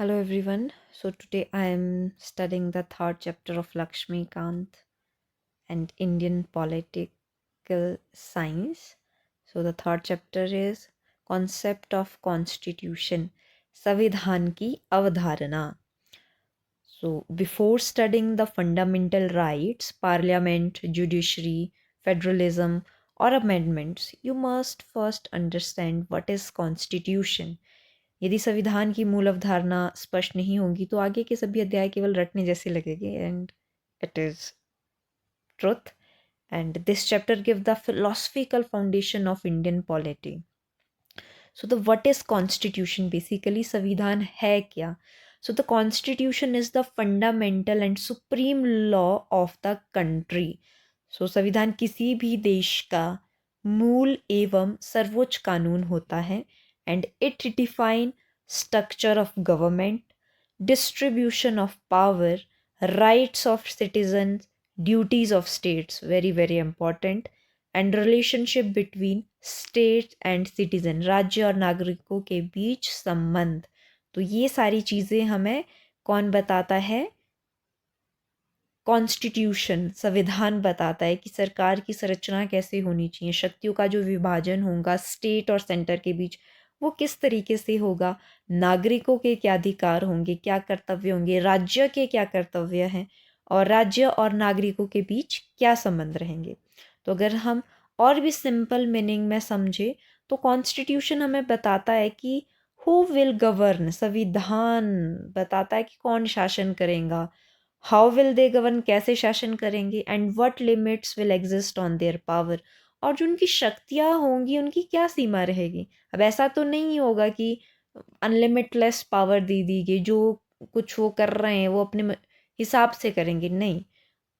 Hello everyone. So today I am studying the third chapter of Lakshmi Kant and Indian political science. So the third chapter is concept of constitution, संविधान की अवधारणा. So before studying the fundamental rights, parliament, judiciary, federalism or amendments, you must first understand what is constitution. यदि संविधान की मूल अवधारणा स्पष्ट नहीं होगी तो आगे के सभी अध्याय केवल रटने जैसे लगेंगे and it is truth and this chapter give the philosophical foundation of Indian polity. So the what is constitution, basically संविधान है क्या. So the constitution is the fundamental and supreme law of the country. So संविधान किसी भी देश का मूल एवं सर्वोच्च कानून होता है and it define structure of government, distribution of power, rights of citizens, duties of states, very important, and relationship between state and citizen, राज्य और नागरिकों के बीच संबंध. तो ये सारी चीज़ें हमें कौन बताता है? कॉन्स्टिट्यूशन, संविधान बताता है कि सरकार की संरचना कैसे होनी चाहिए, शक्तियों का जो विभाजन होगा स्टेट और सेंटर के बीच वो किस तरीके से होगा, नागरिकों के क्या अधिकार होंगे, क्या कर्तव्य होंगे, राज्य के क्या कर्तव्य हैं और राज्य और नागरिकों के बीच क्या संबंध रहेंगे. तो अगर हम और भी सिंपल मीनिंग में समझे तो कॉन्स्टिट्यूशन हमें बताता है कि हु विल गवर्न, संविधान बताता है कि कौन शासन करेगा, हाउ विल दे गवर्न, कैसे शासन करेंगे, and what limits will exist on their power, और जो उनकी शक्तियाँ होंगी उनकी क्या सीमा रहेगी. अब ऐसा तो नहीं होगा कि अनलिमिटलेस पावर दे दी गई, जो कुछ वो कर रहे हैं वो अपने हिसाब से करेंगे, नहीं,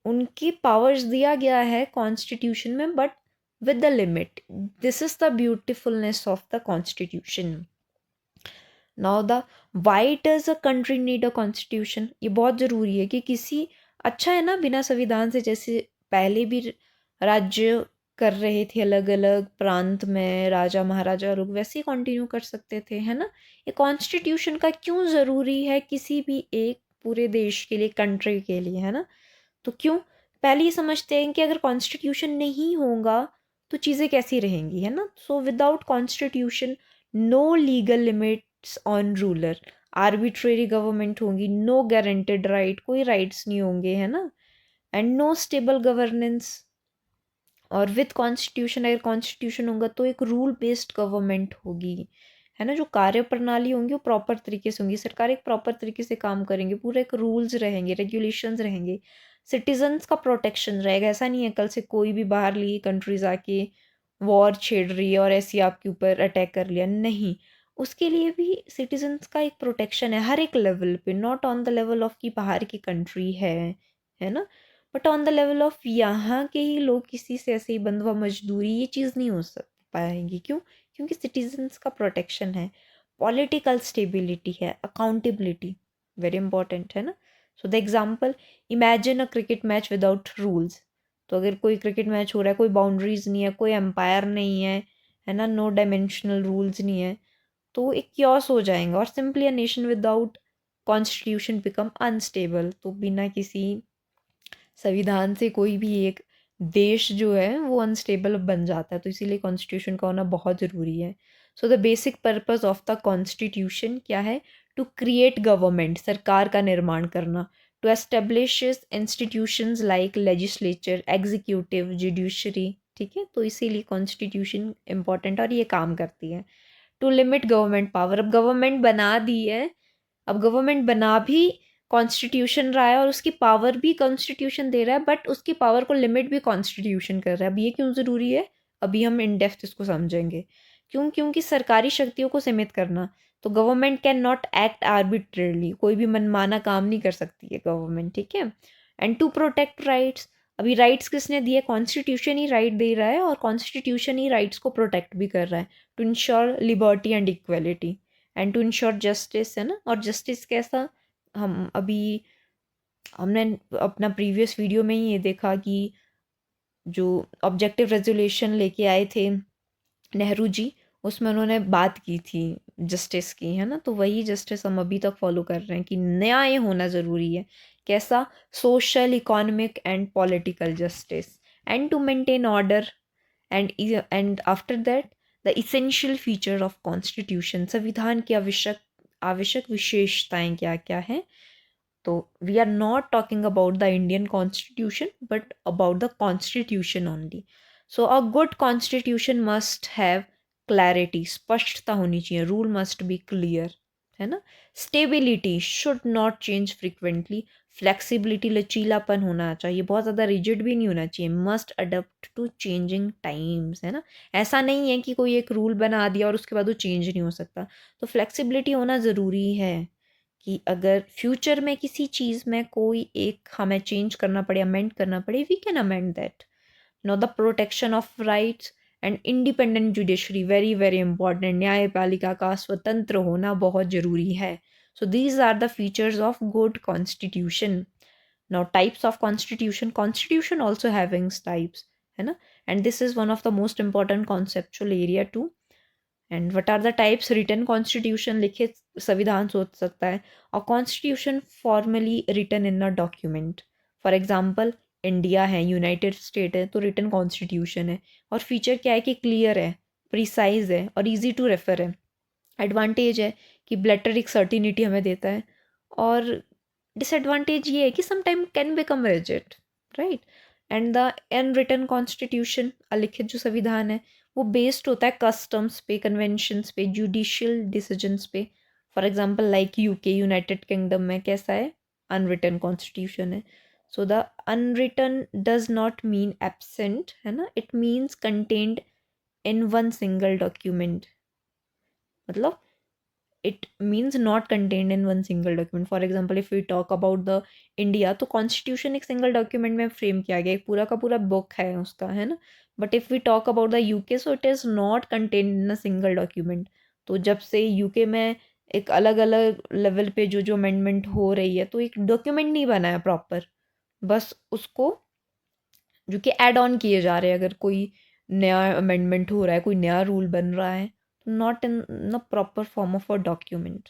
उनकी पावर्स दिया गया है कॉन्स्टिट्यूशन में but with the limit. This is the beautifulness of the constitution. Now the why does a country need a constitution, ये बहुत ज़रूरी है कि किसी, अच्छा है ना बिना संविधान से, जैसे पहले भी राज्य कर रहे थे अलग अलग प्रांत में राजा महाराजा लोग, वैसे ही कंटिन्यू कर सकते थे, है ना. ये कॉन्स्टिट्यूशन का क्यों ज़रूरी है किसी भी एक पूरे देश के लिए, कंट्री के लिए, है ना. तो क्यों, पहले ये समझते हैं कि अगर कॉन्स्टिट्यूशन नहीं होगा तो चीज़ें कैसी रहेंगी, है ना. So without constitution no legal limits on ruler, arbitrary government होगी, नो गारंटेड राइट, कोई राइट्स नहीं होंगे, है ना, एंड नो स्टेबल गवर्नेंस. और विद कॉन्स्टिट्यूशन, अगर कॉन्स्टिट्यूशन होगा तो एक रूल बेस्ड गवर्नमेंट होगी, है ना, जो कार्य प्रणाली होंगी वो प्रॉपर तरीके से होंगी, सरकार एक प्रॉपर तरीके से काम करेंगे, पूरे एक रूल्स रहेंगे, रेगुलेशंस रहेंगे, सिटीजन्स का प्रोटेक्शन रहेगा. ऐसा नहीं है कल से कोई भी बाहर ली कंट्रीज आके वॉर छेड़ रही है और ऐसे आपके ऊपर अटैक कर लिया, नहीं, उसके लिए भी सिटीजन्स का एक प्रोटेक्शन है हर एक लेवल पे, not on the level of कि बाहर की कंट्री है ना, but on the level of यहाँ के ही लोग किसी से ऐसे ही बंधुआ मजदूरी, ये चीज़ नहीं हो सक पाएंगी. क्यों? क्योंकि सिटीजन्स का प्रोटेक्शन है, पॉलिटिकल स्टेबिलिटी है, अकाउंटेबिलिटी, वेरी इंपॉर्टेंट, है ना. So the example, imagine a cricket match without rules. तो अगर कोई क्रिकेट मैच हो रहा है, कोई बाउंड्रीज नहीं है, कोई एम्पायर नहीं है ना, नो डायमेंशनल रूल्स नहीं है, तो एक क्योस हो जाएगा. और simply a nation without constitution become unstable. तो बिना किसी संविधान से कोई भी एक देश जो है वो अनस्टेबल बन जाता है. तो इसीलिए कॉन्स्टिट्यूशन का होना बहुत ज़रूरी है. So the basic purpose of the constitution क्या है? टू क्रिएट गवर्नमेंट, सरकार का निर्माण करना, to establish institutions like legislature, executive, judiciary, ठीक है. तो इसीलिए कॉन्स्टिट्यूशन इंपॉर्टेंट और ये काम करती है. टू लिमिट गवर्नमेंट पावर, अब गवर्नमेंट बना दी है, अब गवर्नमेंट बना भी कॉन्स्टिट्यूशन रहा है और उसकी पावर भी कॉन्स्टिट्यूशन दे रहा है, बट उसकी पावर को लिमिट भी कॉन्स्टिट्यूशन कर रहा है. अब ये क्यों ज़रूरी है, अभी हम इन डेप्थ इसको समझेंगे. क्यों? क्योंकि सरकारी शक्तियों को सीमित करना, तो government can not act arbitrarily, कोई भी मनमाना काम नहीं कर सकती है गवर्नमेंट, ठीक है. एंड टू प्रोटेक्ट राइट्स, अभी राइट्स किसने दिए? कॉन्स्टिट्यूशन ही राइट दे रहा है और कॉन्स्टिट्यूशन ही राइट्स को प्रोटेक्ट भी कर रहा है. To ensure liberty and equality and to ensure justice, है ना. और जस्टिस कैसा, हम अभी हमने अपना प्रीवियस वीडियो में ही ये देखा कि जो ऑब्जेक्टिव रेजोल्यूशन लेके आए थे नेहरू जी, उसमें उन्होंने बात की थी जस्टिस की, है ना। तो वही जस्टिस हम अभी तक फॉलो कर रहे हैं कि न्याय होना ज़रूरी है। कैसा? Social, economic and political justice, and to maintain order, and after that the essential feature of constitution, संविधान की आवश्यक आवश्यक विशेषताएं क्या क्या हैं। तो we are not talking about the Indian constitution but about the constitution only. So a good constitution must have clarity, स्पष्टता होनी चाहिए, रूल मस्ट बी क्लियर, है ना। Stability, should not change frequently. Flexibility, लचीलापन होना चाहिए, बहुत ज़्यादा रिजिड भी नहीं होना चाहिए। Must adapt to changing times, है ना। ऐसा नहीं है कि कोई एक रूल बना दिया और उसके बाद वो चेंज नहीं हो सकता। तो फ्लेक्सिबिलिटी होना ज़रूरी है कि अगर फ्यूचर में किसी चीज़ में कोई एक हमें चेंज करना पड़े, अमेंड करना पड़े, we can amend that. No, the protection of rights and independent judiciary, very very important. न्यायपालिका का स्वतंत्र होना बहुत ज़रूरी है। So these are the features of good constitution. Now types of constitution, constitution also having types, है ना। And this is one of the most important conceptual area too. And what are the types? Written constitution, लिखित संविधान सोच सकता है। और constitution formally written in a document. For example, India है, united state है, तो रिटन कॉन्स्टिट्यूशन है। और फीचर क्या है कि क्लियर है, प्रिसाइज है और ईजी टू रेफर है। एडवांटेज है कि ब्लेटर एक सर्टिनिटी हमें देता है। और डिसएडवांटेज ये है कि sometime can become rigid, right. And the unwritten constitution, अलिखित जो संविधान है, वो बेस्ड होता है कस्टम्स पे, कन्वेंशंस पे, जुडिशियल डिसीजंस पे। For example like UK, United Kingdom में कैसा है? अनरिटन कॉन्स्टिट्यूशन है। So the unwritten does not mean absent, है ना, it means contained in one single document. मतलब it means not contained in one single document. For example, if we talk about the India, तो constitution एक single document में frame किया गया, एक पूरा का पूरा बुक है उसका, है ना। But if we talk about the UK, so it is not contained in a single document. तो जब से यूके में एक अलग अलग लेवल पे जो जो अमेंडमेंट हो रही है, तो एक डॉक्यूमेंट नहीं बना है प्रॉपर, बस उसको जो कि ऐड ऑन किए जा रहे हैं। अगर कोई नया अमेंडमेंट हो रहा है, कोई नया रूल बन रहा है, तो not in the proper form of a document.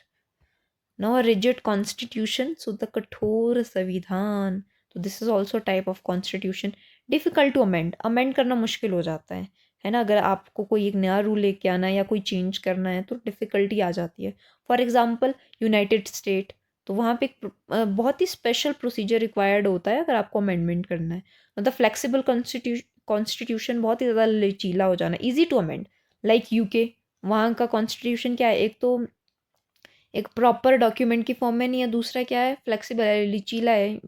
No, rigid constitution, so the कठोर संविधान। तो this is also type of constitution. Difficult to amend, amend करना मुश्किल हो जाता है ना। अगर आपको कोई एक नया रूल लेके आना है या कोई चेंज करना है तो डिफ़िकल्टी आ जाती है। फॉर एग्जांपल यूनाइटेड स्टेट, तो वहाँ पे एक बहुत ही स्पेशल प्रोसीजर रिक्वायर्ड होता है अगर आपको अमेंडमेंट करना है। मतलब फ्लेक्सिबल कॉन्स्टिट्यूशन, बहुत ही ज़्यादा लचीला हो जाना, easy to amend. Like UK, वहाँ का कॉन्स्टिट्यूशन क्या है? एक तो एक प्रॉपर डॉक्यूमेंट की फॉर्म में नहीं है, दूसरा क्या है? फ्लेक्सिबल है, लचीला है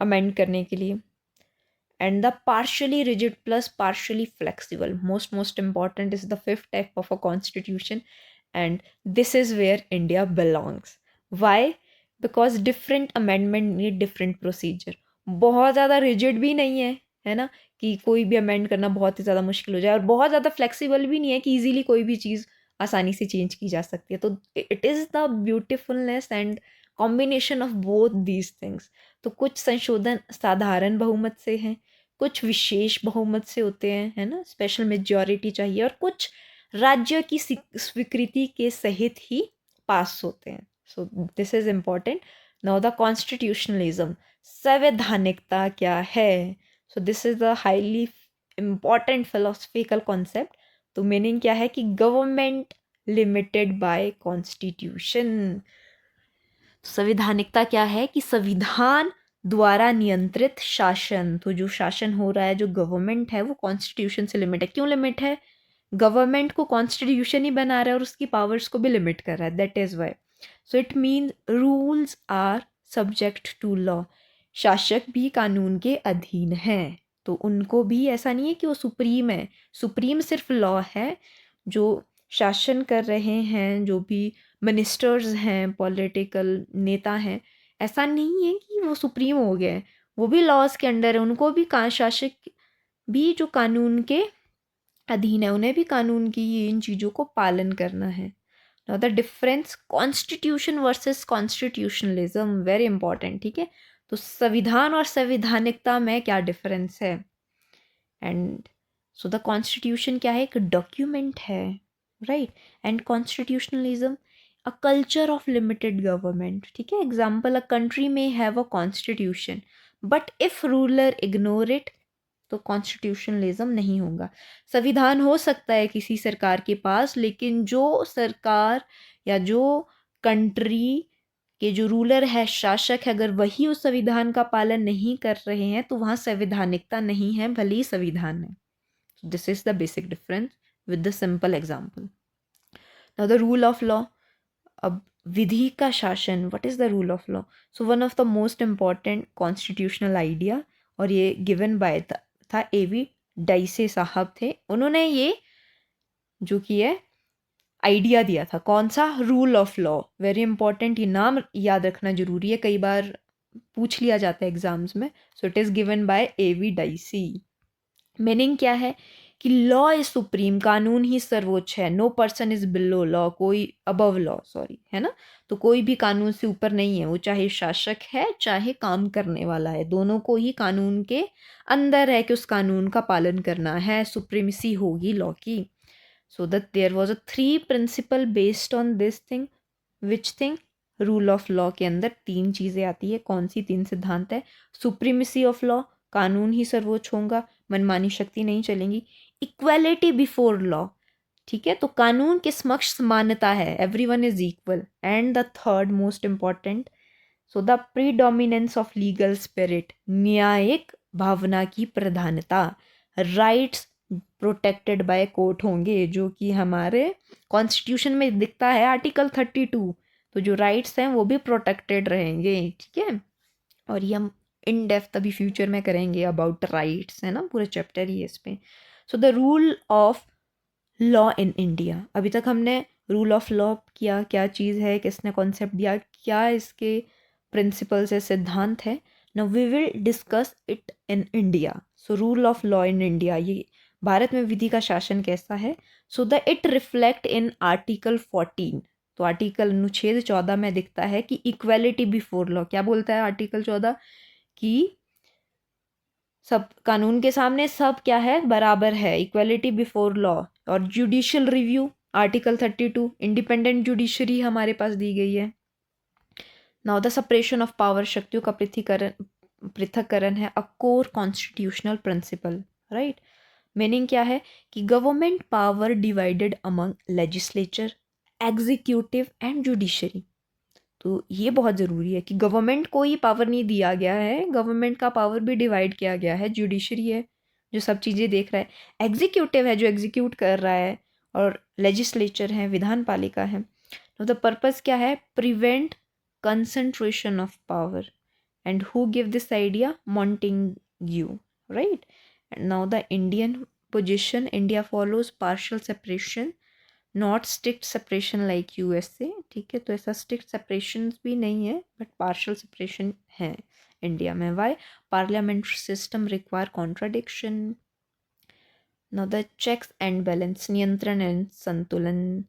अमेंड करने के लिए। And the partially rigid plus partially flexible, most important is the fifth type of a constitution, and this is where India belongs. Why? Because different amendment need different procedure. बहुत ज़्यादा rigid भी नहीं है ना, कि कोई भी अमेंड करना बहुत ही ज़्यादा मुश्किल हो जाए, और बहुत ज़्यादा फ्लेक्सिबल भी नहीं है कि इजीली कोई भी चीज़ आसानी से चेंज की जा सकती है। तो it is the beautifulness and combination of both these things. तो कुछ संशोधन साधारण बहुमत से हैं, कुछ विशेष बहुमत से होते हैं, है ना, स्पेशल मेजॉरिटी चाहिए, और कुछ राज्य की स्वीकृति के सहित ही पास होते हैं। So this is important. Now the constitutionalism, संवैधानिकता क्या है? So this is the highly important philosophical concept. तो मीनिंग क्या है कि गवर्नमेंट लिमिटेड बाय कॉन्स्टिट्यूशन। संवैधानिकता क्या है कि संविधान द्वारा नियंत्रित शासन। तो जो शासन हो रहा है, जो गवर्नमेंट है, वो कॉन्स्टिट्यूशन से लिमिट है। क्यों लिमिट है? गवर्नमेंट को कॉन्स्टिट्यूशन ही बना रहा है और उसकी पावर्स को भी लिमिट कर रहा है, that is why. So it means rules are subject to law. शासक भी कानून के अधीन हैं, तो उनको भी ऐसा नहीं है कि वो सुप्रीम है। सुप्रीम सिर्फ लॉ है। जो शासन कर रहे हैं, जो भी मिनिस्टर्स हैं, पॉलिटिकल नेता हैं, ऐसा नहीं है कि वो सुप्रीम हो गए, वो भी लॉज के अंडर है। उनको भी शासक भी जो कानून के अधीन है, उन्हें भी कानून की इन चीज़ों को पालन करना है। Now the difference, constitution versus constitutionalism, very important, ठीक है। तो संविधान और संवैधानिकता में क्या डिफरेंस है? एंड सो द कॉन्स्टिट्यूशन क्या है? एक डॉक्यूमेंट है, right. And constitutionalism, a culture of limited government, ठीक है। एग्जाम्पल, अ कंट्री में have a constitution but if ruler ignore it, तो कॉन्स्टिट्यूशनलिज्म नहीं होगा। संविधान हो सकता है किसी सरकार के पास, लेकिन जो सरकार या जो कंट्री के जो रूलर है, शासक है, अगर वही उस संविधान का पालन नहीं कर रहे हैं तो वहाँ संवैधानिकता नहीं है, भले ही संविधान है। This is the basic difference with the simple example. Now the rule of law, अब विधि का शासन, what is the rule of law? So one of the most important constitutional idea, और ये गिवन बाय था एवी डाइसे साहब थे। उन्होंने ये जो कि है आइडिया दिया था, कौन सा? Rule of law. Very important, ये नाम याद रखना जरूरी है, कई बार पूछ लिया जाता है एग्जाम्स में। So it is given by A V Dicey. Meaning क्या है कि लॉ इज सुप्रीम, कानून ही सर्वोच्च है। No person is below law, कोई अबव लॉ, सॉरी, है ना। तो कोई भी कानून से ऊपर नहीं है, वो चाहे शासक है चाहे काम करने वाला है, दोनों को ही कानून के अंदर है कि उस कानून का पालन करना है। सुप्रीमेसी होगी लॉ की। So that there was a 3 principle based on this thing. Which thing? Rule of law के अंदर 3 चीज़ें आती है। कौन सी 3 सिद्धांत है? सुप्रीमेसी ऑफ लॉ, कानून ही सर्वोच्च होगा, मनमानी शक्ति नहीं चलेंगी। इक्वालिटी बिफोर लॉ, ठीक है, तो कानून के समक्ष समानता है, everyone is equal. And the third most important, so the predominance of legal spirit, न्यायिक भावना की प्रधानता। राइट्स प्रोटेक्टेड बाय कोर्ट होंगे, जो कि हमारे कॉन्स्टिट्यूशन में दिखता है आर्टिकल 32। तो जो राइट्स हैं वो भी प्रोटेक्टेड रहेंगे, ठीक है। और ये हम इन डेप्थ अभी फ्यूचर में करेंगे अबाउट राइट्स, है ना, पूरा चैप्टर ही है इस पे। So the rule of law in India, अभी तक हमने रूल ऑफ लॉ किया, क्या चीज़ है, किसने कॉन्सेप्ट दिया, क्या इसके प्रिंसिपल्स है, सिद्धांत है। Now we will discuss it in India. So rule of law in India, ये भारत में विधि का शासन कैसा है। So the it reflect in article 14। तो आर्टिकल अनुच्छेद 14 में दिखता है कि इक्वेलिटी बिफोर लॉ, क्या बोलता है आर्टिकल 14? कि सब कानून के सामने सब क्या है? बराबर है, इक्वेलिटी बिफोर लॉ। और judicial review, article 32, independent judiciary हमारे पास दी गई है। Now the separation of power, शक्तियों का पृथक्करण है, a core constitutional principle, right. Meaning क्या है कि government power divided among legislature, executive and judiciary. तो ये बहुत ज़रूरी है कि गवर्नमेंट को ही पावर नहीं दिया गया है, गवर्नमेंट का पावर भी डिवाइड किया गया है। जुडिशरी है जो सब चीज़ें देख रहा है, एग्जीक्यूटिव है जो एग्जीक्यूट कर रहा है, और लेजिस्लेचर है, विधान पालिका है। तो द पर्पस क्या है? Prevent concentration of power. And who give this idea? Montesquieu, right. Now the Indian position, India follows partial separation, not strict separation like USA, ठीक है। तो ऐसा स्ट्रिक्ट सेपरेशन भी नहीं है, बट पार्शियल सेपरेशन है इंडिया में। Why? Parliamentary system require contradiction. Now the checks and balance, नियंत्रण एंड संतुलन।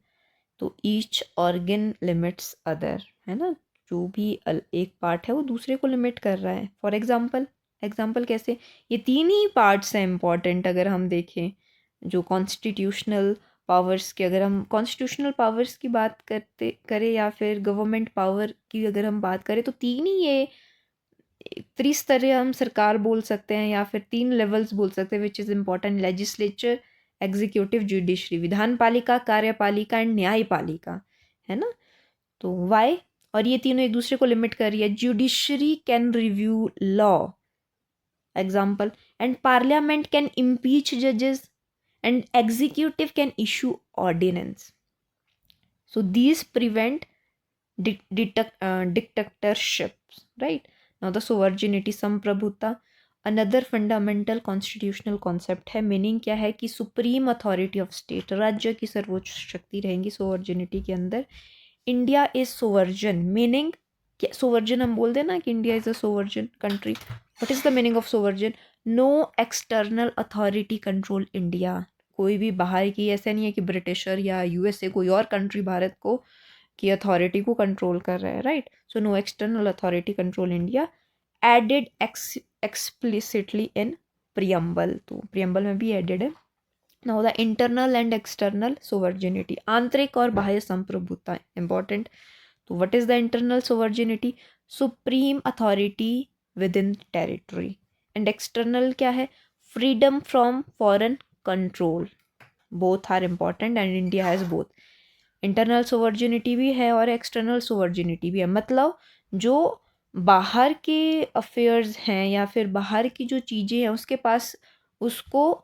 तो ईच ऑर्गन लिमिट्स अदर, है ना, जो भी एक पार्ट है वो दूसरे को लिमिट कर रहा है। फॉर एग्जाम्पल कैसे? ये 3 ही पार्ट्स हैं इंपॉर्टेंट, अगर हम देखें जो कॉन्स्टिट्यूशनल पावर्स के, अगर हम कॉन्स्टिट्यूशनल पावर्स की बात करें या फिर गवर्नमेंट पावर की अगर हम बात करें, तो 3 ही ये त्रिस्तरीय हम सरकार बोल सकते हैं, या फिर 3 लेवल्स बोल सकते हैं, which is important: legislature, executive, judiciary, विधान पालिका, कार्यपालिका एंड न्यायपालिका, है ना। तो वाई? और ये तीनों एक दूसरे को लिमिट कर रही है। Judiciary can review law, example, and parliament can impeach जजेस, and executive can issue ordinance. So these prevent dictatorships, right? Now the sovereignty, संप्रभुता, another fundamental constitutional concept है। मीनिंग क्या है कि सुप्रीम अथॉरिटी ऑफ स्टेट, राज्य की सर्वोच्च शक्ति रहेंगी सोवर्जिनिटी के अंदर। India is sovereign, meaning sovereign हम बोल देना कि India is a sovereign country. What is the meaning of sovereign? No external authority control India, कोई भी बाहर की, ऐसा नहीं है कि ब्रिटिशर या यूएसए कोई और कंट्री भारत को की अथॉरिटी को कंट्रोल कर रहा है, right. So no external authority control India, added explicitly in preamble, तो प्रियम्बल में भी एडेड है। Now the internal and external sovereignty, आंतरिक और बाह्य संप्रभुता इंपॉर्टेंट। तो what is the internal sovereignty? Supreme authority within territory. And external क्या है? Freedom from foreign control. Both are important and India has both. Internal sovereignty भी है और एक्सटर्नल सोवर्जिनिटी भी है, मतलब जो बाहर के अफेयर्स हैं या फिर बाहर की जो चीज़ें हैं उसके पास, उसको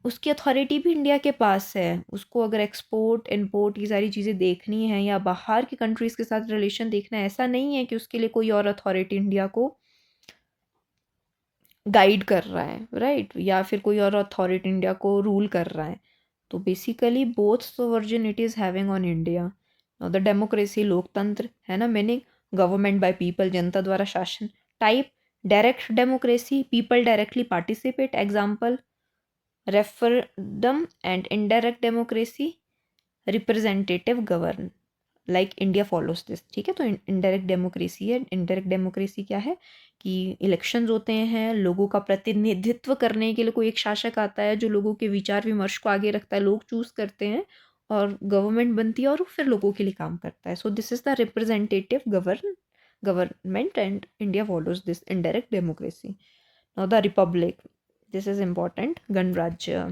उसकी अथॉरिटी भी इंडिया के पास है। उसको अगर एक्सपोर्ट इम्पोर्ट ये सारी चीज़ें देखनी है या बाहर की कंट्रीज़ के साथ रिलेशन देखना है, ऐसा नहीं है कि उसके लिए कोई और अथॉरिटी इंडिया को गाइड कर रहा है, राइट, या फिर कोई और अथॉरिटी इंडिया को रूल कर रहा है। तो basically both sovereign it is having on India. The democracy, लोकतंत्र है ना, मीनिंग गवर्नमेंट बाय पीपल, जनता द्वारा शासन। Type direct democracy, people directly participate, example referendum. And indirect democracy, representative govern, like India follows this. ठीक है, तो indirect democracy है। इनडायरेक्ट डेमोक्रेसी क्या है कि इलेक्शंस होते हैं, लोगों का प्रतिनिधित्व करने के लिए कोई एक शासक आता है जो लोगों के विचार विमर्श को आगे रखता है, लोग चूज करते हैं और गवर्नमेंट बनती है और वो फिर लोगों के लिए काम करता है। So this is the representative government and India follows this indirect democracy. Now the Republic, this is important, गणराज्य।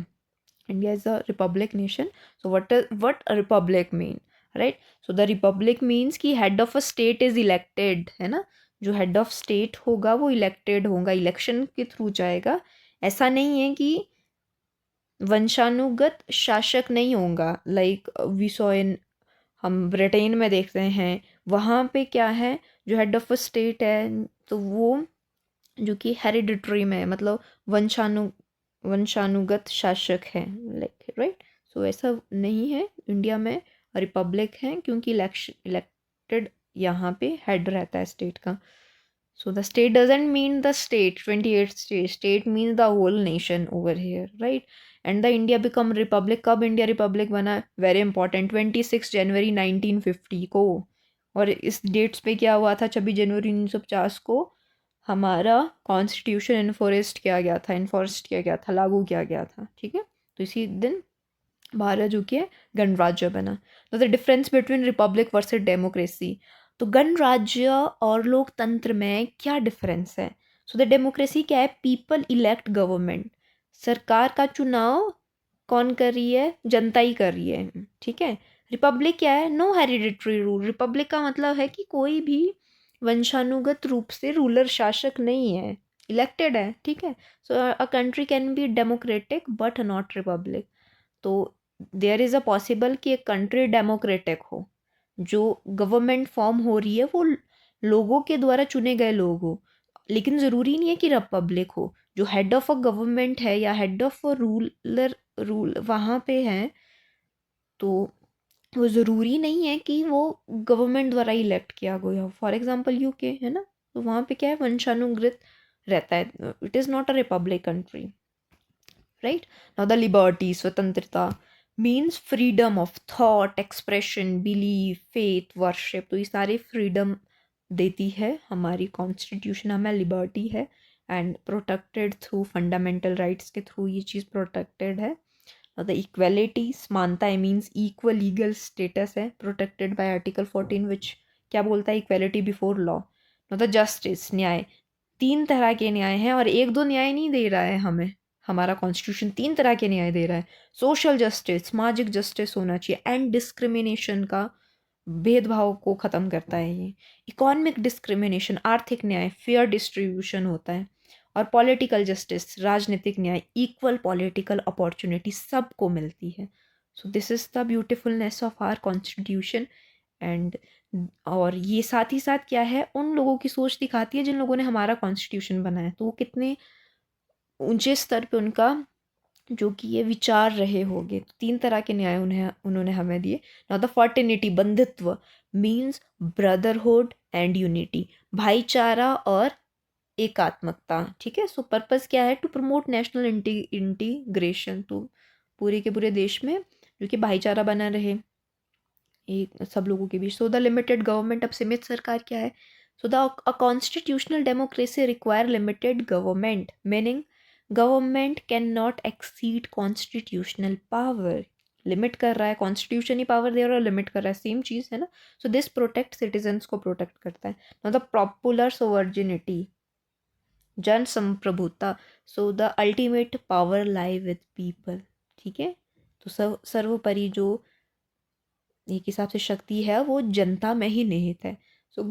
India is a republic nation. So what a republic mean, right? So the republic means कि head of a state is elected, है ना, जो head of state होगा वो elected होगा, election के through जाएगा। ऐसा नहीं है कि वंशानुगत शासक नहीं होगा, लाइक वी सॉ इन, हम ब्रिटेन में देखते हैं, वहाँ पे क्या है, जो हेड ऑफ अ स्टेट है तो वो जो कि हेरिडिटरी में है, मतलब वंशानुगत शासक है, लाइक, राइट। सो ऐसा नहीं है इंडिया में, रिपब्लिक है क्योंकि इलेक्टेड यहाँ पे हेड रहता है स्टेट का। So the state doesn't mean the state 28 state, state means the whole nation over here, right. And the India become republic, कब इंडिया रिपब्लिक बना? वेरी इंपॉर्टेंट, 26 जनवरी 1950 को। और इस डेट्स पे क्या हुआ था? 26 जनवरी 1950 को हमारा कॉन्स्टिट्यूशन इन्फोर्स किया गया था, लागू किया गया था। ठीक है, तो इसी दिन भारत जो कि है गणराज्य बना। तो the difference between Republic versus democracy, तो गणराज्य और लोकतंत्र में क्या डिफरेंस है? सो द डेमोक्रेसी क्या है? पीपल इलेक्ट गवर्नमेंट, सरकार का चुनाव कौन कर रही है? जनता ही कर रही है। ठीक है। रिपब्लिक क्या है? नो हेरिडिटरी रूल, रिपब्लिक का मतलब है कि कोई भी वंशानुगत रूप से रूलर शासक नहीं है, इलेक्टेड है। ठीक है, so a country can be democratic but not republic. तो देयर इज़ अ पॉसिबल कि एक कंट्री डेमोक्रेटिक हो, जो गवर्नमेंट फॉर्म हो रही है वो लोगों के द्वारा चुने गए लोग हो, लेकिन ज़रूरी नहीं है कि रिपब्लिक हो। जो हेड ऑफ अ गवर्नमेंट है या हेड ऑफ अ रूल वहाँ पे है, तो वो ज़रूरी नहीं है कि वो गवर्नमेंट द्वारा इलेक्ट किया गया हो। फॉर एग्जांपल यूके है ना, तो वहाँ पे क्या है? वंशानुगृत रहता है, it is not a republic country, right. Now the liberty, स्वतंत्रता means freedom of thought, expression, belief, faith, worship. तो ये सारे फ्रीडम देती है हमारी कॉन्स्टिट्यूशन, हमें लिबर्टी है and protected through fundamental rights के थ्रू ये चीज़ प्रोटेक्टेड है। द इक्वेलिटी, समानता मीन्स इक्वल लीगल स्टेटस है, प्रोटेक्टेड बाय आर्टिकल 14 विच क्या बोलता है? Equality before law. The justice, न्याय, तीन तरह के न्याय हैं और एक दो न्याय नहीं दे रहा है हमें, हमारा कॉन्स्टिट्यूशन तीन तरह के न्याय दे रहा है। सोशल जस्टिस, सामाजिक जस्टिस होना चाहिए, एंड डिस्क्रिमिनेशन का, भेदभाव को ख़त्म करता है ये। इकोनॉमिक डिस्क्रिमिनेशन, आर्थिक न्याय, फेयर डिस्ट्रीब्यूशन होता है। और पॉलिटिकल जस्टिस, राजनीतिक न्याय, इक्वल पॉलिटिकल अपॉर्चुनिटी सबको मिलती है। So this is the beautifulness of our constitution. And और ये साथ ही साथ क्या है, उन लोगों की सोच दिखाती है जिन लोगों ने हमारा कॉन्स्टिट्यूशन बनाया, तो वो कितने ऊंचे स्तर पे उनका जो कि ये विचार रहे होंगे। तो तीन तरह के न्याय उन्होंने हमें दिए। नाउ द फर्टिनिटी, बंधुत्व मीन्स ब्रदरहुड एंड यूनिटी, भाईचारा और एकात्मकता। ठीक है, सो पर्पस क्या है? टू प्रमोट नेशनल इंटीग्रेशन, तो पूरे के पूरे देश में जो कि भाईचारा बना रहे एक सब लोगों के बीच। सो द लिमिटेड गवर्नमेंट, अब सीमित सरकार क्या है? So the a constitutional democracy require limited government, meaning government can not exceed constitutional power, limit कर रहा है, कॉन्स्टिट्यूशन ही पावर दे रहा है, लिमिट कर रहा है, सेम चीज़ है ना। सो दिस प्रोटेक्ट सिटीजन्स को प्रोटेक्ट करता है। नाउ द पॉपुलर सोवर्जिनिटी, जन संप्रभुता, so the ultimate power lie with people, ठीक है। तो सर्वोपरि जो एक हिसाब से शक्ति है वो जनता में ही निहित है। So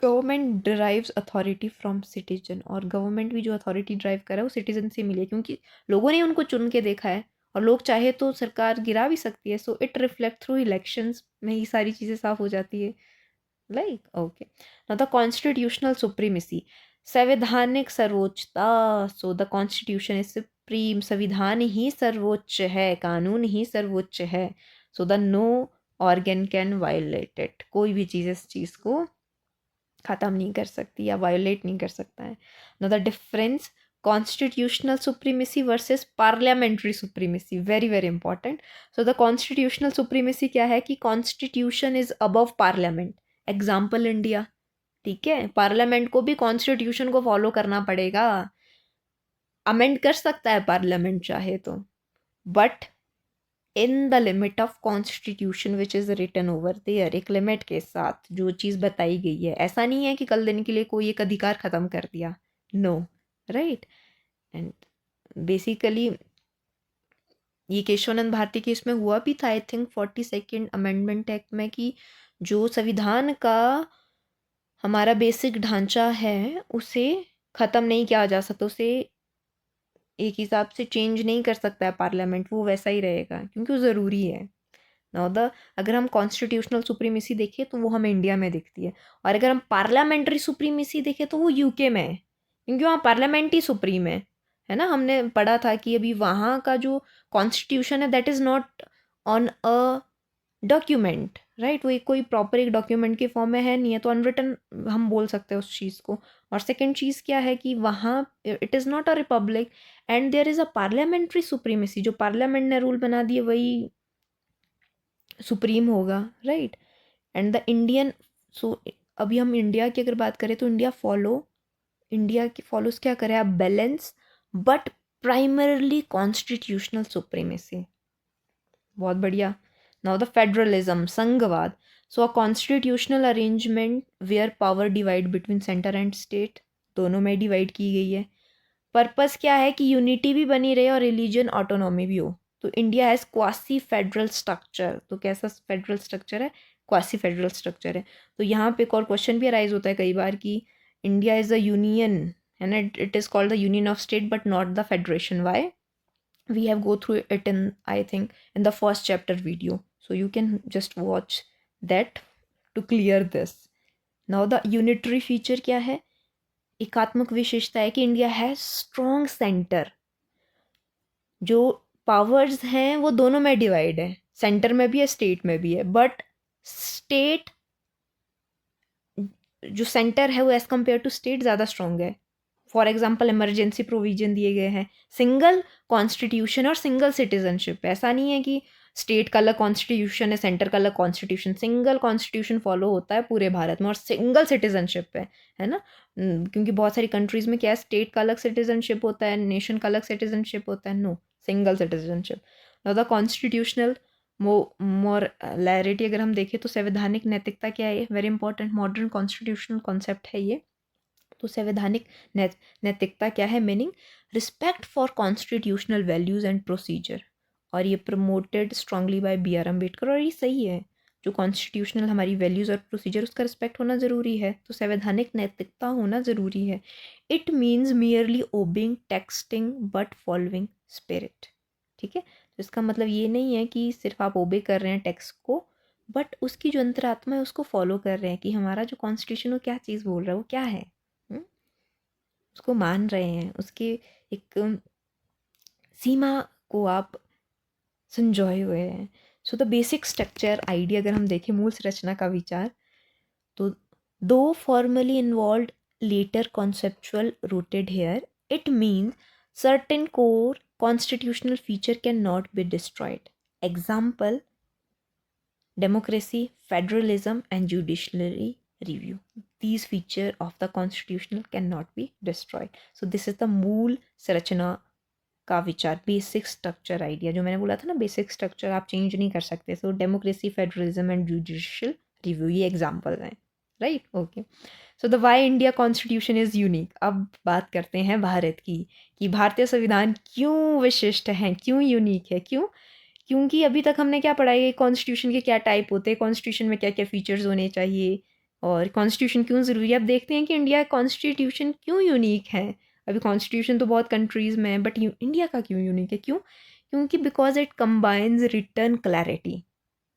government drives authority from citizen, और गवर्नमेंट भी जो अथॉरिटी ड्राइव कर रहा है वो सिटीजन से मिली है, क्योंकि लोगों ने उनको चुन के देखा है, और लोग चाहे तो सरकार गिरा भी सकती है। So it reflect through elections में ही सारी चीज़ें साफ हो जाती है। Like okay, now the constitutional supremacy, संवैधानिक सर्वोच्चता। So the constitution is supreme, संविधान ही सर्वोच्च है, कानून ही सर्वोच्च है। So the no organ can violate it, कोई भी चीज़ इस चीज़ को ख़त्म नहीं कर सकती या वायोलेट नहीं कर सकता है। No the difference, constitutional supremacy versus parliamentary supremacy, very very important. So the constitutional supremacy क्या है कि constitution is above parliament, example India, ठीक है। पार्लियामेंट को भी कॉन्स्टिट्यूशन को फॉलो करना पड़ेगा, अमेंड कर सकता है पार्लियामेंट चाहे तो, but in the limit of constitution which is written over there, एक लिमिट के साथ जो चीज़ बताई गई है। ऐसा नहीं है कि कल दिन के लिए कोई एक अधिकार ख़त्म कर दिया, नो, राइट। एंड बेसिकली ये केशवानंद भारती के इसमें हुआ भी था, I think 42nd amendment act में, कि जो संविधान का हमारा बेसिक ढांचा है उसे ख़त्म नहीं किया जा सकता, उसे एक हिसाब से चेंज नहीं कर सकता है पार्लियामेंट, वो वैसा ही रहेगा क्योंकि वो ज़रूरी है। नाउ द अगर हम कॉन्स्टिट्यूशनल सुप्रीमेसी देखें तो वो हमें इंडिया में दिखती है, और अगर हम पार्लियामेंट्री सुप्रीमेसी देखें तो वो यूके में है, क्योंकि वहाँ पार्लियामेंट ही सुप्रीम है ना। हमने पढ़ा था कि अभी वहाँ का जो कॉन्स्टिट्यूशन है that is not on a document, right, वो एक कोई प्रॉपर एक डॉक्यूमेंट के फॉर्म में है नहीं है, तो अनरिटन हम बोल सकते हैं उस चीज़ को। और सेकंड चीज़ क्या है कि वहाँ it is not a republic and there is a parliamentary supremacy, जो पार्लियामेंट ने रूल बना दिए वही सुप्रीम होगा, right. And the Indian, so अभी हम इंडिया की अगर बात करें तो इंडिया की फॉलोज क्या करे आप, balance but primarily constitutional supremacy, बहुत बढ़िया। नाउ द फेडरलिज्म, संघवाद, so a constitutional arrangement where power divide between centre and state, दोनों में डिवाइड की गई है। पर्पस क्या है कि यूनिटी भी बनी रहे और रिलीजन ऑटोनॉमी भी हो। तो India has quasi federal structure, तो कैसा फेडरल स्ट्रक्चर है, क्वासी फेडरल स्ट्रक्चर है। तो यहाँ पे एक और क्वेश्चन भी अराइज होता है कई बार कि इंडिया इज़ अ यूनियन, है ना, it is called the union of state but not the federation, why, we have go through it in, I think, in the first chapter video, so you can just watch that to clear this. Now the unitary feature क्या है, एकात्मक विशेषता है कि India है strong centre, जो powers हैं वो दोनों में डिवाइड है, सेंटर में भी है स्टेट में भी है, बट स्टेट जो सेंटर है वो एज कम्पेयर टू स्टेट ज़्यादा स्ट्रॉन्ग है। फॉर एग्जाम्पल इमरजेंसी प्रोविजन दिए गए हैं, सिंगल कॉन्स्टिट्यूशन और सिंगल सिटीजनशिप, ऐसा नहीं है कि स्टेट का अलग कॉन्स्टिट्यूशन है सेंटर का अलग कॉन्स्टिट्यूशन, सिंगल कॉन्स्टिट्यूशन फॉलो होता है पूरे भारत में, और सिंगल सिटीजनशिप है ना। क्योंकि बहुत सारी कंट्रीज़ में क्या है, स्टेट का अलग सिटीजनशिप होता है, नेशन का अलग सिटीजनशिप होता है, no, single citizenship. Now the constitutional morality अगर हम देखें तो संवैधानिक नैतिकता क्या है, very important modern constitutional concept है ये। तो संवैधानिक नैतिकता क्या है, meaning respect for constitutional values and procedure, और ये promoted strongly by B R Ambedkar, और ये सही है, जो कॉन्स्टिट्यूशनल हमारी वैल्यूज़ और प्रोसीजर उसका रिस्पेक्ट होना ज़रूरी है, तो संवैधानिक नैतिकता होना ज़रूरी है। It means merely obeying texting but following spirit, ठीक है। तो इसका मतलब ये नहीं है कि सिर्फ आप ओबे कर रहे हैं टेक्स्ट को, बट उसकी जो अंतरात्मा है उसको फॉलो कर रहे हैं, कि हमारा जो कॉन्स्टिट्यूशन वो क्या चीज़ बोल रहा है, वो क्या है, उसको मान रहे हैं, उसके एक सीमा को आप संजोए हुए हैं। So the basic structure idea अगर हम देखें, मूल संरचना का विचार, तो though formally involve later conceptual rooted here, it means certain core constitutional feature can not be destroyed, example democracy, federalism, and judiciary review. These features of the constitutional cannot be destroyed. So this is the मूल संरचना का विचार, basic structure idea, जो मैंने बोला था ना, basic structure आप चेंज नहीं कर सकते। So democracy, federalism and judicial review, ये एग्जाम्पल हैं, right. Okay, so the why India constitution is unique. अब बात करते हैं भारत की, कि भारतीय संविधान क्यों विशिष्ट हैं, क्यों यूनिक है, क्यों? क्योंकि अभी तक हमने क्या पढ़ा है, कॉन्स्टिट्यूशन के क्या टाइप होते हैं, कॉन्स्टिट्यूशन में क्या क्या फीचर्स होने चाहिए, और कॉन्स्टिट्यूशन क्यों ज़रूरी है। अब देखते हैं कि इंडिया कॉन्स्टिट्यूशन क्यों यूनिक है। अभी कॉन्स्टिट्यूशन तो बहुत कंट्रीज़ में है, बट इंडिया का क्यों यूनिक है, क्यों? क्योंकि because it combines return clarity.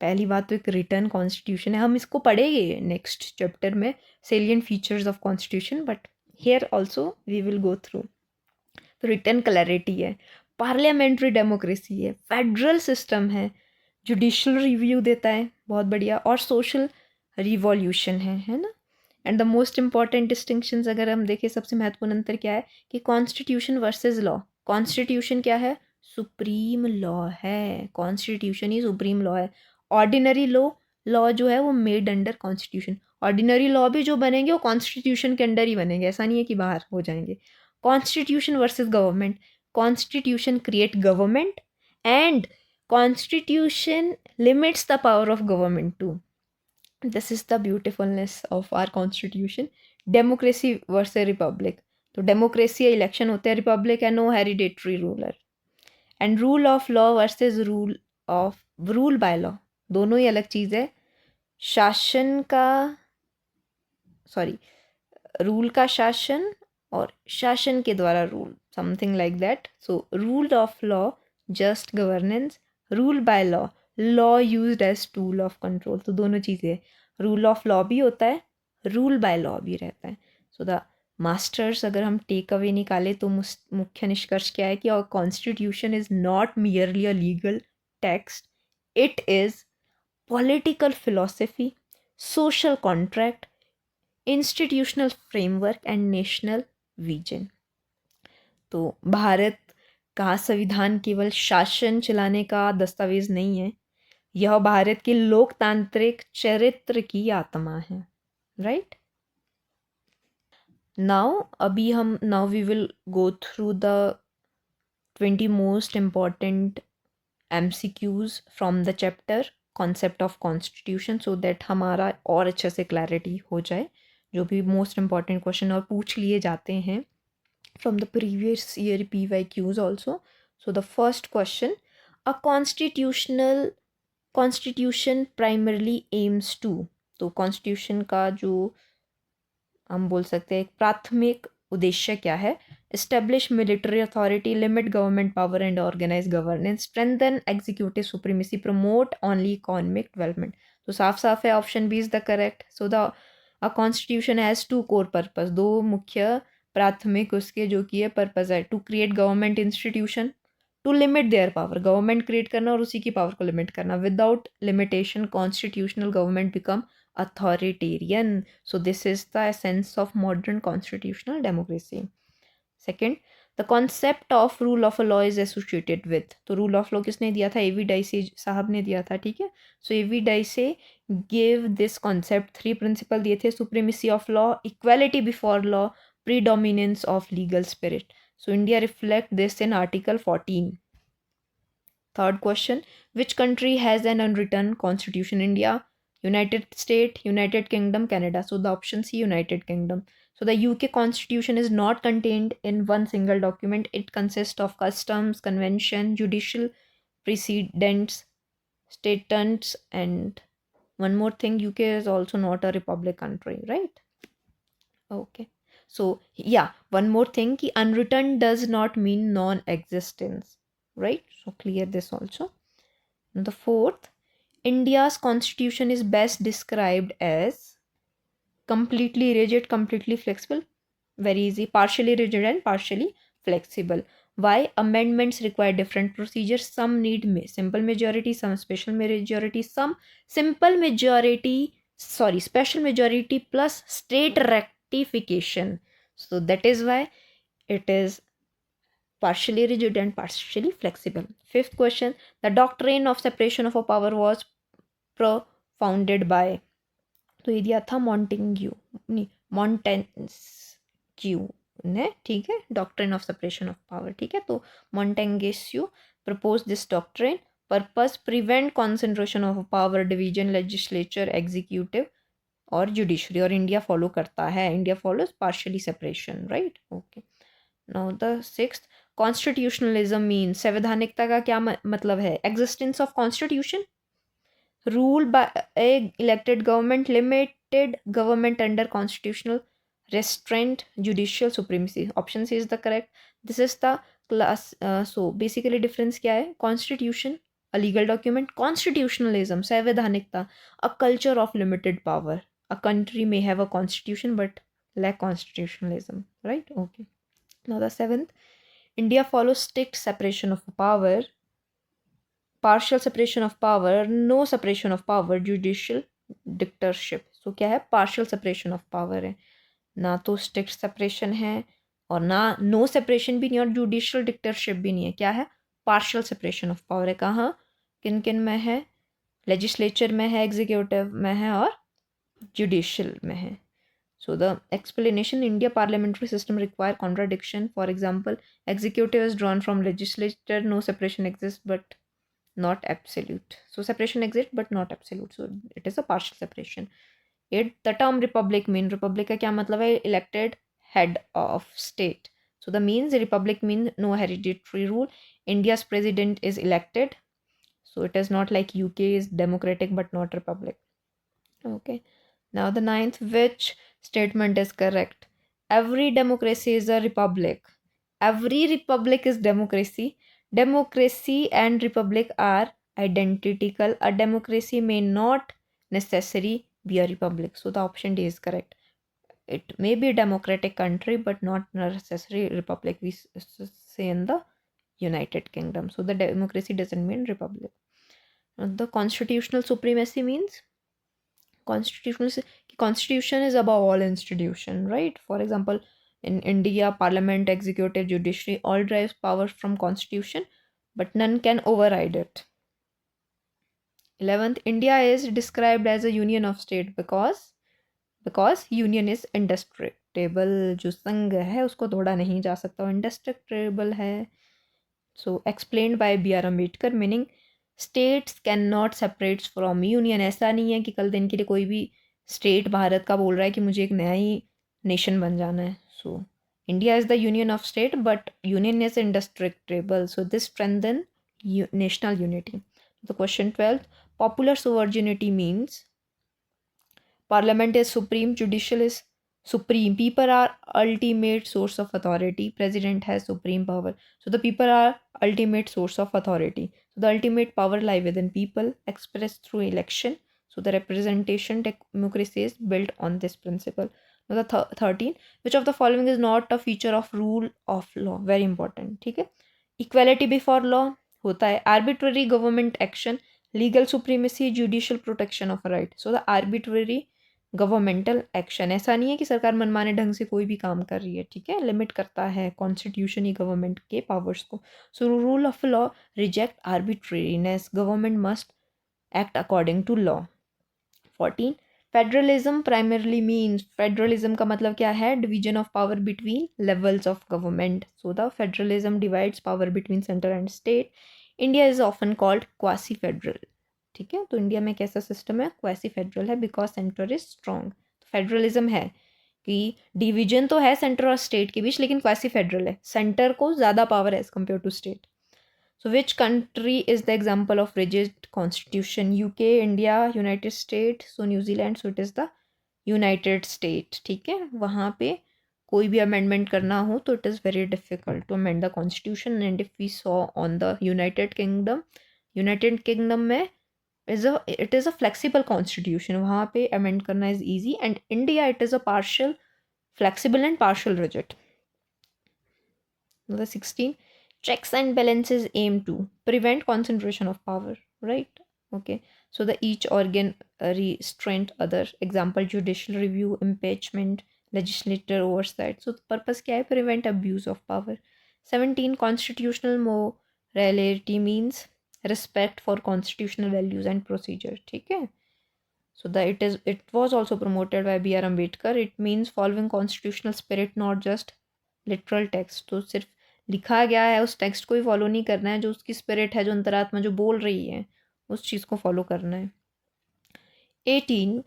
पहली बात तो एक रिटर्न कॉन्स्टिट्यूशन है, हम इसको पढ़ेंगे नेक्स्ट चैप्टर में, salient features of constitution, but here also we will go through. तो रिटर्न क्लैरिटी है, पार्लियामेंट्री डेमोक्रेसी है, फेडरल सिस्टम है, जुडिशल रिव्यू देता है, बहुत बढ़िया, और सोशल रिवॉल्यूशन है ना। And the most important distinctions अगर हम देखें, सबसे महत्वपूर्ण अंतर क्या है कि कॉन्स्टिट्यूशन वर्सेस लॉ। कॉन्स्टिट्यूशन क्या है? सुप्रीम लॉ है, कॉन्स्टिट्यूशन ही सुप्रीम लॉ है। ऑर्डिनरी लॉ जो है वो made under constitution. Ordinary law भी जो बनेंगे वो कॉन्स्टिट्यूशन के अंडर ही बनेंगे, ऐसा नहीं है कि बाहर हो जाएंगे। Constitution versus government, constitution create government and constitution limits the power of government too. This is the beautifulness of our constitution. Democracy versus republic, तो डेमोक्रेसी इलेक्शन होते हैं, रिपब्लिक है no hereditary ruler. And rule of law versus rule by law, दोनों ही अलग चीज़ है। शासन का, सॉरी, रूल का शासन और शासन के द्वारा rule, something like that. So rule of law just governance, rule by law law used as tool of control. तो दोनों चीज़ें, रूल ऑफ लॉ भी होता है, रूल बाय लॉ भी रहता है। सो द मास्टर्स अगर हम टेक अवे निकाले तो मुख्य निष्कर्ष क्या है कि our constitution is not merely a legal text, it is political philosophy, social contract, institutional framework and national vision. तो भारत का संविधान केवल शासन चलाने का दस्तावेज नहीं है, यह भारत के लोकतांत्रिक चरित्र की आत्मा है, right. Now we will go through the 20 most important MCQs from the chapter concept of constitution, so that हमारा और अच्छे से क्लैरिटी हो जाए। जो भी मोस्ट इम्पॉर्टेंट क्वेश्चन और पूछ लिए जाते हैं from the previous year PYQs also. So the first question, a constitution primarily aims to. तो कॉन्स्टिट्यूशन का जो हम बोल सकते हैं प्राथमिक उद्देश्य क्या है? Establish military authority, limit government power and organize governance, strengthen executive supremacy, promote only economic development. तो साफ साफ है, option B is the correct. So the a constitution has two core purpose, दो मुख्य प्राथमिक उसके जो कि है पर्पस है, to create government institution, to limit their power, government create करना और उसी की पावर को लिमिट करना। Without limitation constitutional government become authoritarian. So this is the essence of modern constitutional democracy. Second, the concept of rule of a law is associated with. तो rule of law किसने दिया था? A.V. Dicey साहब ने दिया था, ठीक है। So A.V. Dicey gave this concept 3 principle दिए थे: supremacy of law, equality before law, predominance of legal spirit. So India reflect this in Article 14. Third question, which country has an unwritten constitution? India, United States, United Kingdom, Canada. So the option C, United Kingdom. So the UK constitution is not contained in one single document. It consists of customs, convention, judicial precedents, statutes, and one more thing, UK is also not a republic country, right? Okay. So yeah, one more thing, ki unwritten does not mean non-existence, right? So clear this also. And the fourth, India's constitution is best described as completely rigid, completely flexible. Very easy. Partially rigid and partially flexible. Why? Amendments require different procedures. Some need simple majority, some special majority, some special majority plus state rectification. So that is why it is partially rigid and partially flexible. Fifth question, the doctrine of separation of power was propounded by, तो ये दिया था Montagu, नहीं, Montesquieu, ने, ठीक है, doctrine of separation of power, ठीक है। तो Montesquieu propose this doctrine, purpose prevent concentration of power division legislature executive और जुडिशरी, और इंडिया फॉलो करता है, India follows partially separation, right, okay. Now the sixth, constitutionalism mean, संवैधानिकता का क्या मतलब है? Existence of constitution, ruled by a elected government, limited government under constitutional restraint, judicial supremacy. Option C is the correct. This is the class. So basically difference क्या है? Constitution, a legal document. Constitutionalism, संवैधानिकता, a culture of limited power. A country may have a constitution but lack constitutionalism, right? Okay. Now the seventh, India follows strict separation of power, partial separation of power, no separation of power, judicial dictatorship. So क्या है? Partial separation of power है, ना तो strict separation है और ना no separation भी नहीं और judicial dictatorship भी नहीं है। क्या है? Partial separation of power है। कहाँ? किन किन में है? legislature में है, executive में है और judicial में है। So the explanation, India parliamentary system require contradiction. For example, executive is drawn from legislature, no separation exists but not absolute. So separation exists but not absolute. So it is a partial separation. It, the term republic mean, republic का क्या मतलब है? Elected head of state. So the means republic means no hereditary rule. India's president is elected. So it is not like UK is democratic but not republic. Okay. Now the ninth, which statement is correct? Every democracy is a republic. Every republic is democracy. Democracy and republic are identical. A democracy may not necessarily be a republic. So the option D is correct. It may be a democratic country but not necessarily republic. We say in the United Kingdom. So the democracy doesn't mean republic. The constitutional supremacy means constitution is above all institution, right? For example, in India, parliament, executive, judiciary all derives power from constitution, but none can override it. 11th, India is described as a union of state because union is indestructible. जो संघ है उसको तोड़ा नहीं जा सकता, indestructible है. So explained by B.R. Ambedkar, meaning states cannot separate from union. ऐसा नहीं है कि कल दिन के लिए कोई भी स्टेट भारत का बोल रहा है कि मुझे एक नया ही नेशन बन जाना है. So India is the union of state but union is indestructible. So this strengthen national unity. The question 12, popular sovereignty means parliament is supreme, judicial is supreme, people are ultimate source of authority, president has supreme power. So the people are ultimate source of authority. So the ultimate power lie within people, expressed through election. So the representation democracy is built on this principle. Now the 13, which of the following is not a feature of rule of law? Very important. ठीक है, equality before law होता है, arbitrary government action, legal supremacy, judicial protection of right. So the arbitrary governmental action, ऐसा नहीं है कि सरकार मनमाने ढंग से कोई भी काम कर रही है, ठीक है, लिमिट करता है कॉन्स्टिट्यूशन ही गवर्नमेंट के पावर्स को. So rule of law reject arbitrariness, government must act according to law. 14, federalism primarily means, federalism का मतलब क्या है? Division of power between levels of government. So the federalism divides power between centre and state. India is often called quasi federal. ठीक है, तो इंडिया में कैसा सिस्टम है? क्वासी फेडरल है because centre is strong. Federalism है कि डिवीजन तो है सेंटर और स्टेट के बीच, लेकिन क्वासी फेडरल है, सेंटर को ज़्यादा पावर है as compare to state. So which country is the example of rigid constitution? UK, India, United State. So New Zealand. So it is the United State. ठीक है, वहाँ पे कोई भी अमेंडमेंट करना हो तो it is very difficult to amend the constitution. And if we saw on the United Kingdom में it is a flexible constitution. वहाँ पे amend करना is easy, and India it is a partial flexible and partial rigid. The 16, checks and balances aim to prevent concentration of power, right? Okay, so the each organ restraint other. Example, judicial review, impeachment, legislature oversight. So the purpose क्या है? Prevent abuse of power. 17, constitutional morality means respect for constitutional values and procedure. ठीक है, so that it was also promoted by B.R. Ambedkar. It means following constitutional spirit, not just literal text, तो सिर्फ लिखा गया है उस text को ही follow नहीं करना है, जो उसकी स्पिरिट है, जो अंतरात्मा जो बोल रही है उस चीज़ को फॉलो करना है। 18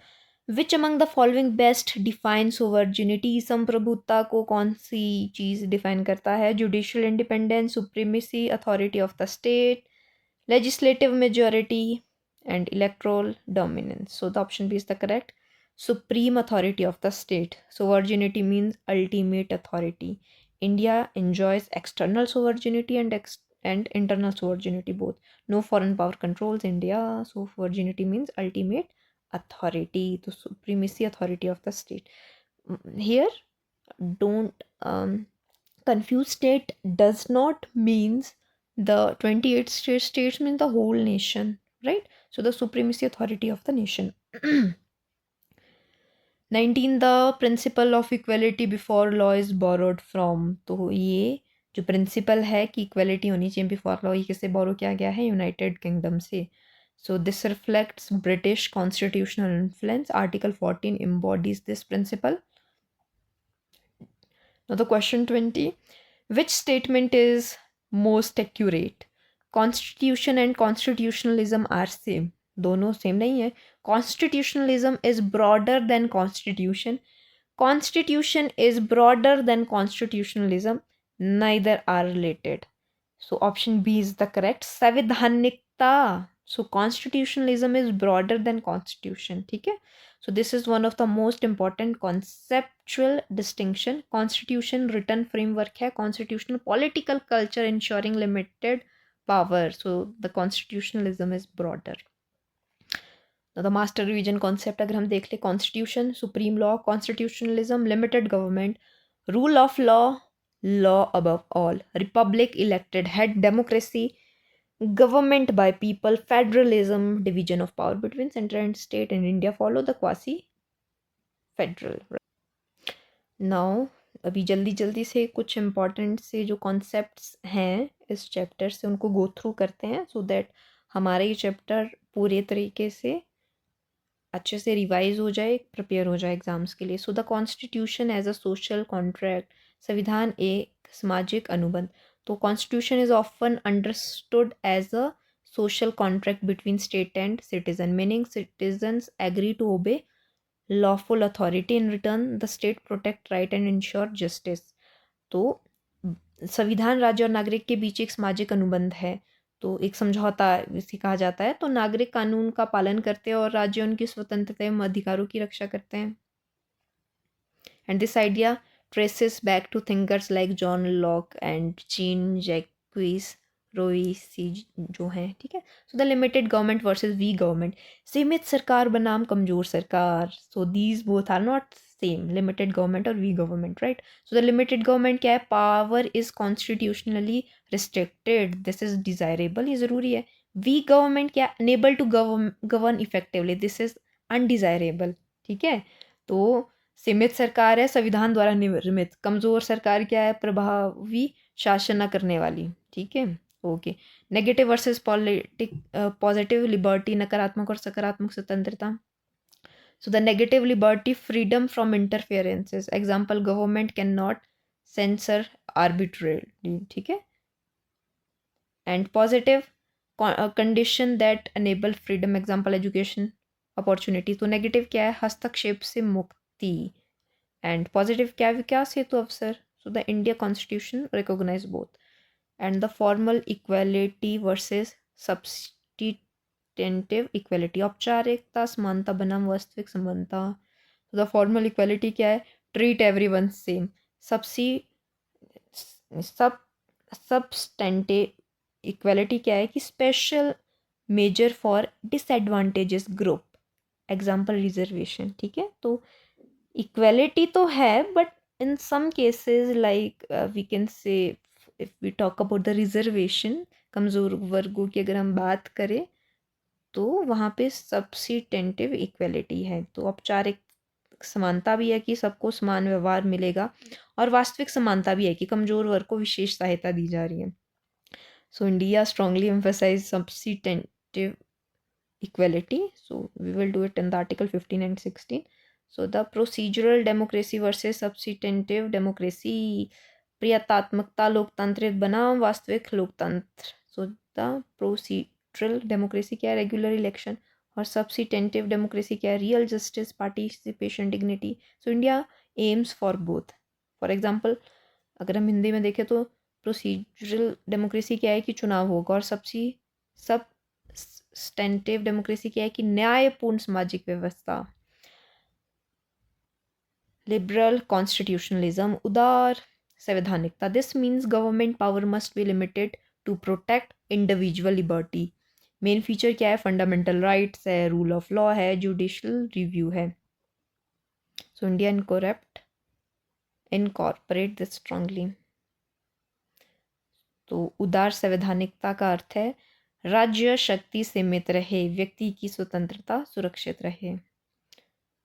which among the following best define sovereignty, संप्रभुता को कौन सी चीज़ डिफाइन करता है? Judicial independence, supremacy, authority of the state, legislative majority, and electoral dominance. So the option B is the correct. Supreme authority of the state. Sovereignty means ultimate authority. India enjoys external sovereignty and internal sovereignty both. No foreign power controls India. So sovereignty means ultimate authority. The supremacy authority of the state. Here, don't confuse. State does not means the 28 states means the whole nation, right? So the supremacy authority of the nation. 19 the principle of equality before law is borrowed from, तो ये जो principal है कि equality होनी चाहिए before law, ये किससे बोरो किया गया है? यूनाइटेड किंगडम से. So this reflects British constitutional influence. Article 14 embodies this principle. Now the question 20, which statement is most accurate? Constitution and constitutionalism are same. दोनों सेम नहीं है. Constitutionalism is broader than constitution. Constitution is broader than constitutionalism. Neither are related. So option B is the correct. संवैधानिकता. So constitutionalism is broader than constitution. ठीक है. So this is one of the most important conceptual distinction. Constitution written framework है. Constitutional political culture ensuring limited power. So the constitutionalism is broader. Now the master revision concept अगर हम देख ले, constitution, supreme law, constitutionalism, limited government, rule of law, law above all, republic, elected head, democracy, government by people, federalism, division of power between center and state, and India follow the quasi federal. Now अभी जल्दी जल्दी से कुछ important से जो concepts हैं इस chapter से उनको गो थ्रू करते हैं, सो दैट हमारा ये चैप्टर पूरे तरीके से अच्छे से रिवाइज हो जाए, प्रिपेयर हो जाए एग्जाम्स के लिए. So the constitution as a social contract, संविधान एक सामाजिक अनुबंध. तो constitution is often understood as a social contract between state and citizen, meaning citizens agree to obey lawful authority. In return the state protect right and ensure justice. तो संविधान राज्य और नागरिक के बीच एक सामाजिक अनुबंध है, तो एक समझौता इसे कहा जाता है. तो नागरिक कानून का पालन करते हैं और राज्य उनकी स्वतंत्रता एवं अधिकारों की रक्षा करते हैं. And this idea traces back to thinkers like John Locke and Jean Jacques Rousseau जो हैं. ठीक है. So the limited government versus weak government. सीमित सरकार बनाम कमजोर सरकार. So these both are not same, limited government और weak government, right. So the limited government क्या है? Power is constitutionally restricted, this is desirable, ये ज़रूरी है. वी गवर्नमेंट क्या? Enable to govern effectively, this is undesirable. ठीक है. तो सीमित सरकार है, संविधान द्वारा निर्मित. कमजोर सरकार क्या है? प्रभावी शासन न करने वाली. ठीक है. Okay. Negative versus positive liberty, नकारात्मक और सकारात्मक स्वतंत्रता. So the negative liberty, freedom from interferences. Example, government can not censor arbitrarily. ठीक है. And positive, condition that enable freedom. Example, education opportunity. तो नेगेटिव क्या है? हस्तक्षेप से मुक्ति. एंड पॉजिटिव क्या? विकास हेतु अवसर. So the India constitution recognize both. And the formal equality versus substantive equality. औपचारिकता समानता बनाम वास्तविक समानता. तो द फॉर्मल इक्वालिटी क्या है? Treat everyone same. Substantive equality क्या है? कि special measure for disadvantages group. Example, reservation. ठीक है. तो इक्वालिटी तो है, but in some cases like we can say, if we talk about the reservation, कमज़ोर वर्गों की अगर हम बात करें तो वहाँ पे सब्सिटेंटिव इक्वालिटी है. तो औपचारिक समानता भी है कि सबको समान व्यवहार मिलेगा, और वास्तविक समानता भी है कि कमज़ोर वर्ग को विशेष सहायता दी जा रही है. So India strongly emphasize substantive equality. So we will do it in the article 15 and 16. So the procedural democracy versus substantive democracy. प्रजातात्मकता लोकतांत्रिक बनाम वास्तविक लोकतंत्र। सो द प्रोसीड्रल डेमोक्रेसी क्या है, रेगुलर इलेक्शन, और सब्सिटेंटिव डेमोक्रेसी क्या है, real justice, participation, dignity. So India AIIMS for both. For example अगर हम हिंदी में देखें तो प्रोसीजरल डेमोक्रेसी क्या है कि चुनाव होगा, और सब्सिस्टेंटिव डेमोक्रेसी क्या है कि न्यायपूर्ण सामाजिक व्यवस्था। लिबरल कॉन्स्टिट्यूशनलिज्म, उदार संवैधानिकता। This means government power must be limited to protect individual liberty. Main feature क्या है, फंडामेंटल राइट्स है, रूल ऑफ लॉ है, जुडिशियल रिव्यू है। So India incorporate this strongly. तो उदार संवैधानिकता का अर्थ है राज्य शक्ति सीमित रहे, व्यक्ति की स्वतंत्रता सुरक्षित रहे।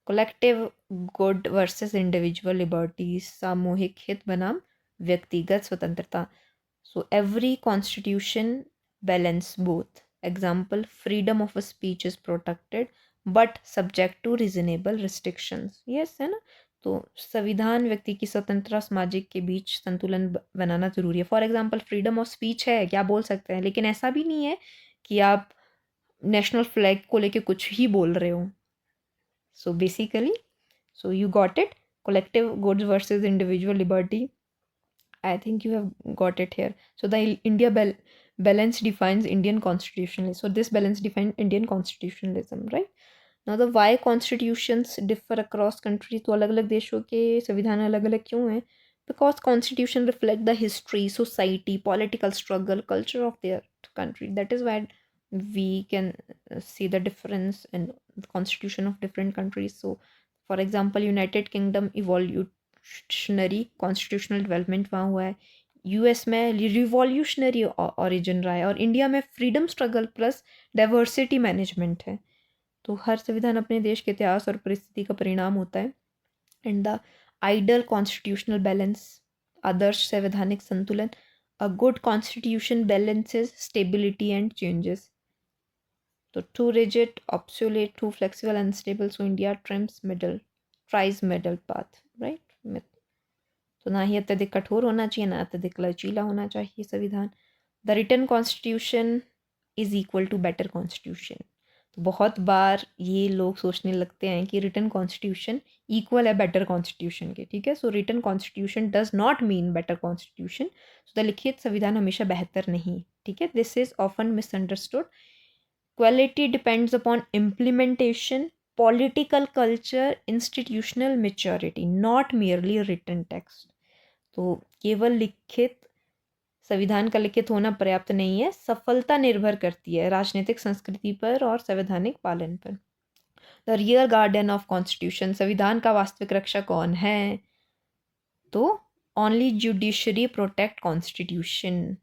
Collective good versus individual liberty, सामूहिक हित बनाम व्यक्तिगत स्वतंत्रता। So every constitution balance both. Example, freedom of speech is protected but subject to reasonable restrictions. Yes है ना। तो संविधान व्यक्ति की स्वतंत्रता सामाजिक के बीच संतुलन बनाना जरूरी है। For example freedom of speech है, क्या बोल सकते हैं, लेकिन ऐसा भी नहीं है कि आप नेशनल फ्लैग को लेके कुछ ही बोल रहे हो। So basically, so you got it. Collective goods versus individual liberty. I think you have got it here. So the India balance defines Indian constitutionalism. So this balance defines Indian constitutionalism, right? Now the why constitutions differ across countries. तो अलग अलग देशों के संविधान अलग अलग क्यों हैं? Because constitution reflect the history, society, political struggle, culture of their country. That is why we can see the difference in the constitution of different countries. So for example, United Kingdom evolutionary constitutional development वहाँ हुआ है, US में revolutionary origin रहा है, और India में freedom struggle plus diversity management है। तो हर संविधान अपने देश के इतिहास और परिस्थिति का परिणाम होता है। And the ideal constitutional balance, आदर्श संवैधानिक संतुलन, a good constitution balances stability and changes. तो too rigid, obsolete, too flexible, unstable. So India tries middle path, right. तो ना ही अत्यधिक कठोर होना चाहिए, ना अत्यधिक लचीला होना चाहिए संविधान। The written constitution is equal to better constitution. तो बहुत बार ये लोग सोचने लगते हैं कि रिटन कॉन्स्टिट्यूशन इक्वल है बेटर कॉन्स्टिट्यूशन के, ठीक है। So written constitution does not mean better constitution. So the लिखित संविधान हमेशा बेहतर नहीं, ठीक है। This is often misunderstood. Quality depends upon implementation, political culture, institutional maturity, not merely written text. तो केवल लिखित संविधान का लिखित होना पर्याप्त नहीं है, सफलता निर्भर करती है राजनीतिक संस्कृति पर और संवैधानिक पालन पर। The real guardian of constitution, संविधान का वास्तविक रक्षक कौन है? तो only judiciary protect constitution.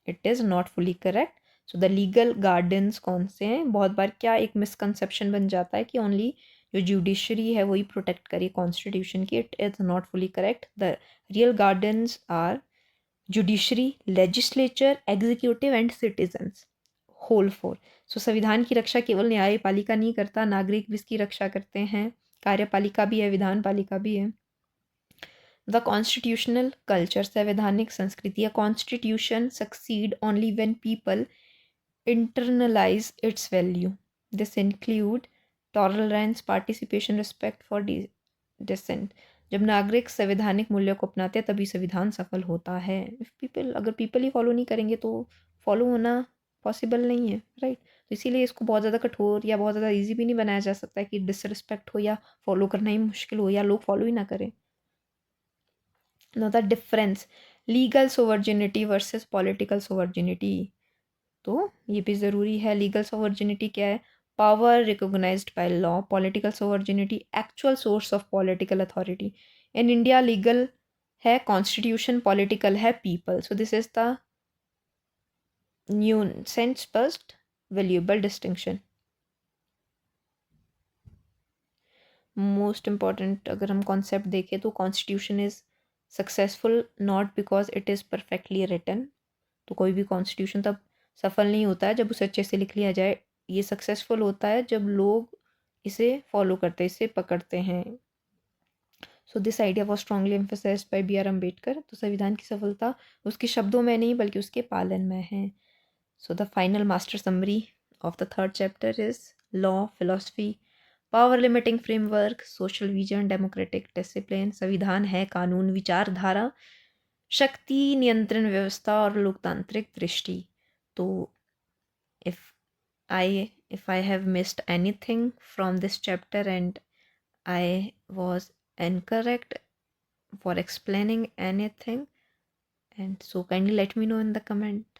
It is not fully correct. So the legal guardians कौन से हैं? बहुत बार क्या एक मिसकंसेप्शन बन जाता है कि ओनली जो जुडिशरी है वही प्रोटेक्ट करे कॉन्स्टिट्यूशन की। It is not fully correct. The real guardians are judiciary, legislature, executive and citizens, whole four. सो संविधान की रक्षा केवल न्यायपालिका नहीं करता, नागरिक भी इसकी रक्षा करते हैं, कार्यपालिका भी है, विधान पालिका भी है। द कॉन्स्टिट्यूशनल कल्चर, संवैधानिक संस्कृति। Constitution succeed only when people internalize its value. This include tolerance, participation, respect for dissent. जब नागरिक संवैधानिक मूल्यों को अपनाते हैं तभी संविधान सफल होता है। अगर पीपल ही फॉलो नहीं करेंगे तो फॉलो होना पॉसिबल नहीं है, राइट। तो इसीलिए इसको बहुत ज़्यादा कठोर या बहुत ज़्यादा ईजी भी नहीं बनाया जा सकता है कि डिसरिस्पेक्ट हो या फॉलो करना ही मुश्किल हो या लोग फॉलो ही ना करें। Know the difference, legal sovereignty versus political sovereignty. तो ये भी ज़रूरी है। लीगल सोवर्जिनिटी क्या है? Power recognised by law. Political sovereignty, actual source of political authority. In India legal है कॉन्स्टिट्यूशन, पॉलिटिकल है people. So this is the new sense first valuable distinction. Most important अगर हम कॉन्सेप्ट देखें तो constitution is successful not because it is perfectly written. तो कोई भी constitution तब सफल नहीं होता है जब उसे अच्छे से लिख लिया जाए। ये सक्सेसफुल होता है जब लोग इसे फॉलो करते हैं, इसे पकड़ते हैं। So this idea was strongly emphasised by B R Ambedkar. तो संविधान की सफलता उसके शब्दों में नहीं बल्कि उसके पालन में है। So the final master summary of the third chapter is law, philosophy, power limiting framework, social vision, democratic discipline. संविधान है कानून, विचारधारा, शक्ति नियंत्रण व्यवस्था और लोकतांत्रिक दृष्टि। तो if if I have missed anything from this chapter and I was incorrect for explaining anything, and so kindly let me know in the comment.